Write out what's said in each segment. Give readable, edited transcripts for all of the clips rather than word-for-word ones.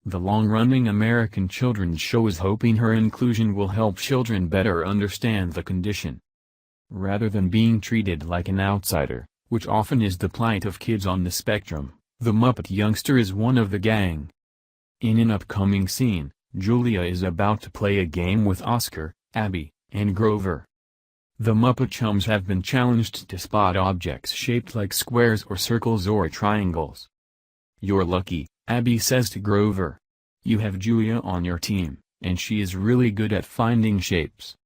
The long-running American children's show is hoping her inclusion will help children better understand the condition. Rather than being treated like an outsider, which often is the plight of kids on the spectrum, the Muppet youngster is one of the gang. In an upcoming scene, Julia is about to play a game with Oscar, Abby, and Grover. The Muppet chums have been challenged to spot objects shaped like squares or circles or triangles. "You're lucky," Abby says to Grover. "You have Julia on your team, and she is really good at finding shapes."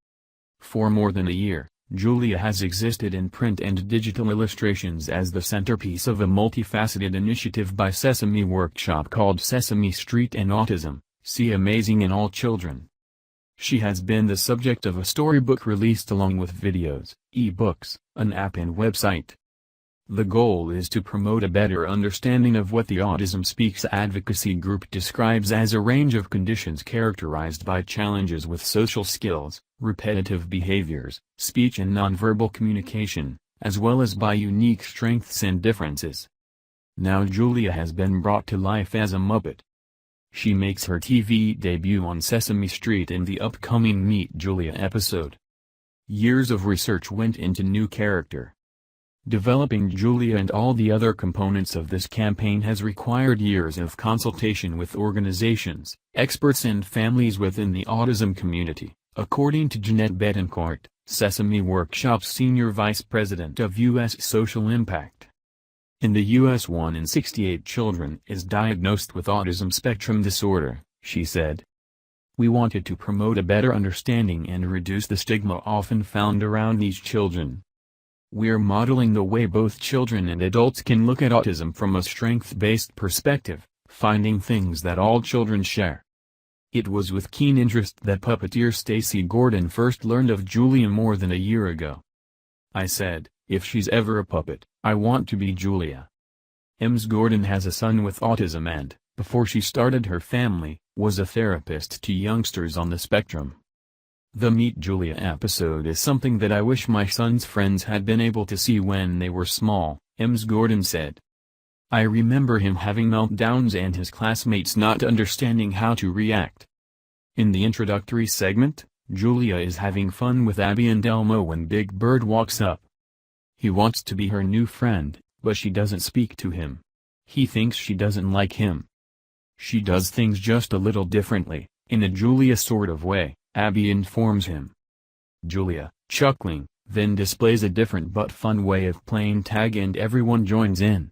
For more than a year, Julia has existed in print and digital illustrations as the centerpiece of a multifaceted initiative by Sesame Workshop called Sesame Street and Autism, See Amazing in All Children. She has been the subject of a storybook released along with videos, e-books, an app and website. The goal is to promote a better understanding of what the Autism Speaks advocacy group describes as a range of conditions characterized by challenges with social skills, repetitive behaviors, speech and nonverbal communication, as well as by unique strengths and differences. Now Julia has been brought to life as a Muppet. She makes her TV debut on Sesame Street in the upcoming Meet Julia episode. Years of research went into new character. Developing Julia and all the other components of this campaign has required years of consultation with organizations, experts and families within the autism community, according to Jeanette Betancourt, Sesame Workshop's Senior Vice President of U.S. Social Impact. In the U.S. 1 in 68 children is diagnosed with autism spectrum disorder, she said. We wanted to promote a better understanding and reduce the stigma often found around these children. We're modeling the way both children and adults can look at autism from a strength-based perspective, finding things that all children share. It was with keen interest that puppeteer Stacy Gordon first learned of Julia more than a year ago. I said, if she's ever a puppet, I want to be Julia. Ms. Gordon has a son with autism and, before she started her family, was a therapist to youngsters on the spectrum. The Meet Julia episode is something that I wish my son's friends had been able to see when they were small, Ms. Gordon said. I remember him having meltdowns and his classmates not understanding how to react. In the introductory segment, Julia is having fun with Abby and Elmo when Big Bird walks up. He wants to be her new friend, but she doesn't speak to him. He thinks she doesn't like him. She does things just a little differently, in a Julia sort of way, Abby informs him. Julia, chuckling, then displays a different but fun way of playing tag and everyone joins in.